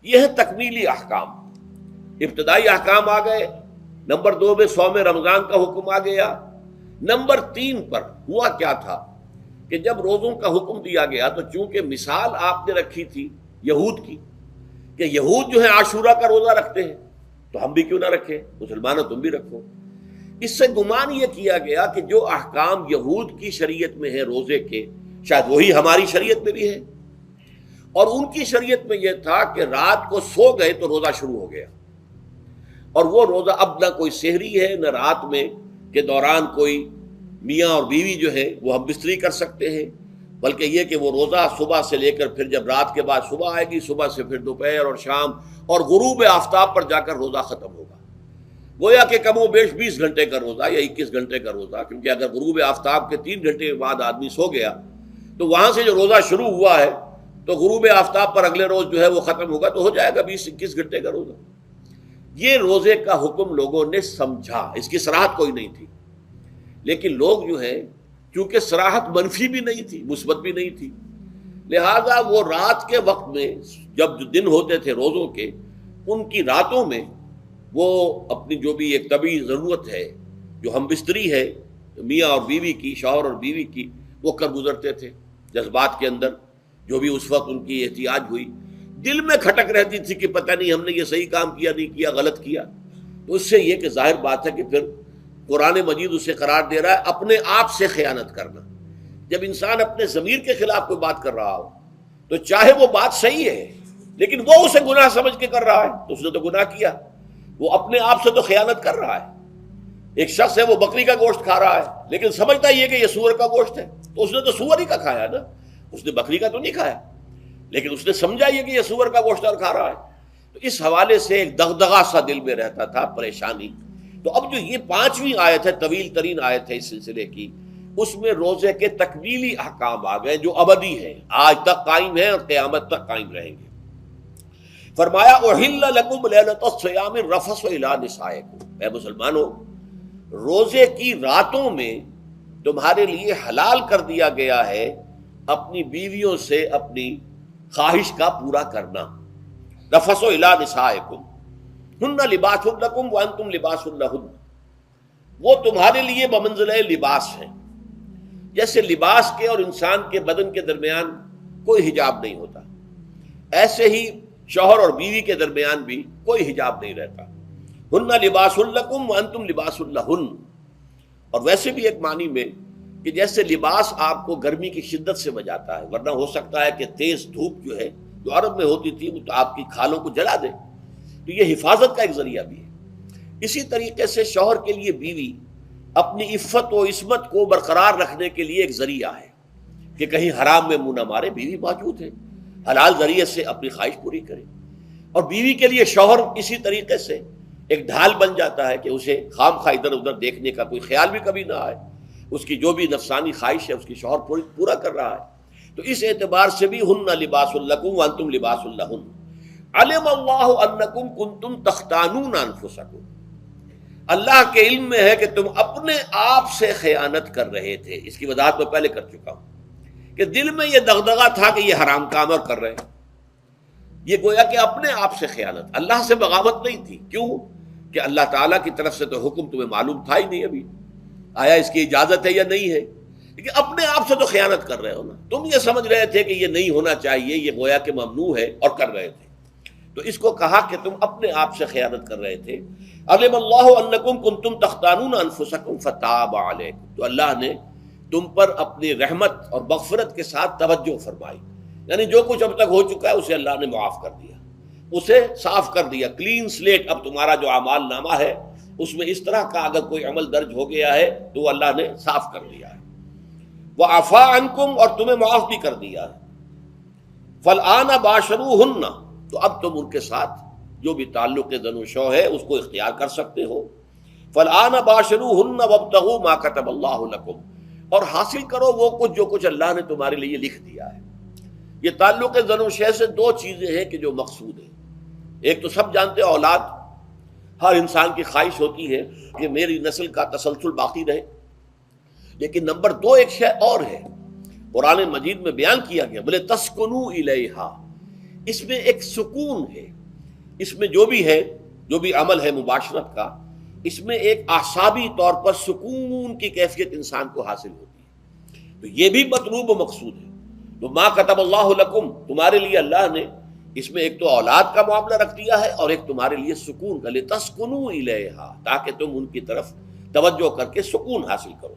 یہ ہے تکمیلی احکام. ابتدائی احکام آ گئے. نمبر 2 میں صوم رمضان کا حکم آ گیا. نمبر 3 پر ہوا کیا تھا کہ جب روزوں کا حکم دیا گیا تو چونکہ مثال آپ نے رکھی تھی یہود کی کہ یہود جو ہے عاشورہ کا روزہ رکھتے ہیں تو ہم بھی کیوں نہ رکھیں، مسلمانوں تم بھی رکھو. اس سے گمان یہ کیا گیا کہ جو احکام یہود کی شریعت میں ہے روزے کے، شاید وہی ہماری شریعت میں بھی ہے. اور ان کی شریعت میں یہ تھا کہ رات کو سو گئے تو روزہ شروع ہو گیا، اور وہ روزہ اب نہ کوئی سحری ہے نہ رات میں کے دوران کوئی میاں اور بیوی جو ہے وہ ہم بستری کر سکتے ہیں، بلکہ یہ کہ وہ روزہ صبح سے لے کر پھر جب رات کے بعد صبح آئے گی، صبح سے پھر دوپہر اور شام اور غروب آفتاب پر جا کر روزہ ختم ہوگا. گویا کہ کم و بیش 20 گھنٹے کا روزہ یا 21 گھنٹے کا روزہ، کیونکہ اگر غروب آفتاب کے 3 گھنٹے بعد آدمی سو گیا تو وہاں سے جو روزہ شروع ہوا ہے تو غروب آفتاب پر اگلے روز جو ہے وہ ختم ہوگا، تو ہو جائے گا 20-21 گھنٹے کا روزہ. یہ روزے کا حکم لوگوں نے سمجھا، اس کی صراحت کوئی نہیں تھی. لیکن لوگ جو ہے چونکہ صراحت منفی بھی نہیں تھی مثبت بھی نہیں تھی، لہذا وہ رات کے وقت میں جب دن ہوتے تھے روزوں کے، ان کی راتوں میں وہ اپنی جو بھی ایک طبعی ضرورت ہے جو ہم بستری ہے میاں اور بیوی کی، شوہر اور بیوی کی، وہ کر گزرتے تھے. جذبات کے اندر جو بھی اس وقت ان کی احتیاج ہوئی، دل میں کھٹک رہتی تھی کہ پتہ نہیں ہم نے یہ صحیح کام کیا نہیں کیا، غلط کیا. تو اس سے یہ کہ ظاہر بات ہے کہ پھر قرآن مجید اسے قرار دے رہا ہے اپنے آپ سے خیانت کرنا. جب انسان اپنے ضمیر کے خلاف کوئی بات کر رہا ہو تو چاہے وہ بات صحیح ہے لیکن وہ اسے گناہ سمجھ کے کر رہا ہے تو اس نے تو گناہ کیا، وہ اپنے آپ سے تو خیانت کر رہا ہے. ایک شخص ہے وہ بکری کا گوشت کھا رہا ہے لیکن سمجھتا یہ کہ یہ سور کا گوشت ہے، تو اس نے تو سور ہی کا کھایا نا، اس نے بکری کا تو نہیں کھایا، لیکن اس نے سمجھا یہ کہ یہ سور کا گوشت اور کھا رہا ہے. تو اس حوالے سے ایک دغدغہ سا دل میں رہتا تھا، پریشانی. تو اب جو یہ 5ویں آیت ہے، طویل ترین آیت ہے اس سلسلے کی، اس میں روزے کے تکمیلی احکام آ گئے جو ابدی ہیں، آج تک قائم ہیں اور قیامت تک قائم رہیں گے. فرمایا احل لکم لیلۃ الصیام الرفث الی نسائکم، اے مسلمانوں روزے کی راتوں میں تمہارے لیے حلال کر دیا گیا ہے اپنی بیویوں سے اپنی خواہش کا پورا کرنا. رفث الی نسائکم ہن لباس لکم وانتم لباس لہن، وہ تمہارے لیے بمنزلہ لباس ہیں. جیسے لباس کے اور انسان کے بدن کے درمیان کوئی حجاب نہیں ہوتا، ایسے ہی شوہر اور بیوی کے درمیان بھی کوئی حجاب نہیں رہتا. ہن لباس لکم وانتم لباس لہن. اور ویسے بھی ایک معنی میں کہ جیسے لباس آپ کو گرمی کی شدت سے بچاتا ہے، ورنہ ہو سکتا ہے کہ تیز دھوپ جو ہے جو عرب میں ہوتی تھی وہ تو آپ کی کھالوں کو جلا دے، تو یہ حفاظت کا ایک ذریعہ بھی ہے. اسی طریقے سے شوہر کے لیے بیوی اپنی عفت و عصمت کو برقرار رکھنے کے لیے ایک ذریعہ ہے کہ کہیں حرام میں منہ نہ مارے، بیوی موجود ہے، حلال ذریعے سے اپنی خواہش پوری کرے. اور بیوی کے لیے شوہر اسی طریقے سے ایک ڈھال بن جاتا ہے کہ اسے خام خواہ ادھر ادھر دیکھنے کا کوئی خیال بھی کبھی نہ آئے، اس کی جو بھی نفسانی خواہش ہے اس کی شوہر پورا کر رہا ہے. تو اس اعتبار سے بھی ہن لباس لکم وانتم لباس لہن. علم اللہ انکم کنتم تختانون انفسکم، اللہ کے علم میں ہے کہ تم اپنے آپ سے خیانت کر رہے تھے. اس کی وضاحت میں پہلے کر چکا ہوں کہ دل میں یہ دغدغہ تھا کہ یہ حرام کام اور کر رہے ہیں. یہ گویا کہ اپنے آپ سے خیانت، اللہ سے بغاوت نہیں تھی. کیوں کہ اللہ تعالیٰ کی طرف سے تو حکم تمہیں معلوم تھا ہی نہیں ابھی، آیا اس کی اجازت ہے یا نہیں ہے، لیکن اپنے آپ سے تو خیانت کر رہے ہو نا. تم یہ سمجھ رہے تھے کہ یہ نہیں ہونا چاہیے، یہ گویا کہ ممنوع ہے اور کر رہے تھے. تو اس کو کہا کہ تم اپنے آپ سے خیانت کر رہے تھے. علم اللہ انکم کنتم تختانون انفسکم فتاب علیکم، تو اللہ نے تم پر اپنی رحمت اور مغفرت کے ساتھ توجہ فرمائی، یعنی جو کچھ اب تک ہو چکا ہے اسے اللہ نے معاف کر دیا، اسے صاف کر دیا، کلین سلیٹ. اب تمہارا جو اعمال نامہ ہے اس میں اس طرح کا اگر کوئی عمل درج ہو گیا ہے تو وہ اللہ نے صاف کر دیا ہے. وعفا عنکم، اور تمہیں معاف بھی کر دیا ہے. فالآن باشروہن، تو اب تم ان کے ساتھ جو بھی تعلق زن و شو ہے اس کو اختیار کر سکتے ہو. فالآن باشروہن وابتغوا ما کتب اللہ لکم، اور حاصل کرو وہ کچھ جو کچھ اللہ نے تمہارے لیے لکھ دیا ہے. یہ تعلق زن و شے سے 2 چیزیں ہیں کہ جو مقصود ہیں. ایک تو سب جانتے ہیں اولاد، ہر انسان کی خواہش ہوتی ہے کہ میری نسل کا تسلسل باقی رہے. لیکن نمبر 2 ایک شے اور ہے، قرآن مجید میں بیان کیا گیا، بولے تسکنو الیہا، اس میں ایک سکون ہے، اس میں جو بھی عمل ہے مباشرت کا، اس میں ایک اعصابی طور پر سکون کی کیفیت انسان کو حاصل ہوتی ہے، تو یہ بھی مطلوب و مقصود ہے۔ تو ما کتب اللہ لکم، تمہارے لیے اللہ نے اس میں ایک تو اولاد کا معاملہ رکھ دیا ہے، اور ایک تمہارے لیے سکون کا، لتسکنوا الیہا، تاکہ تم ان کی طرف توجہ کر کے سکون حاصل کرو۔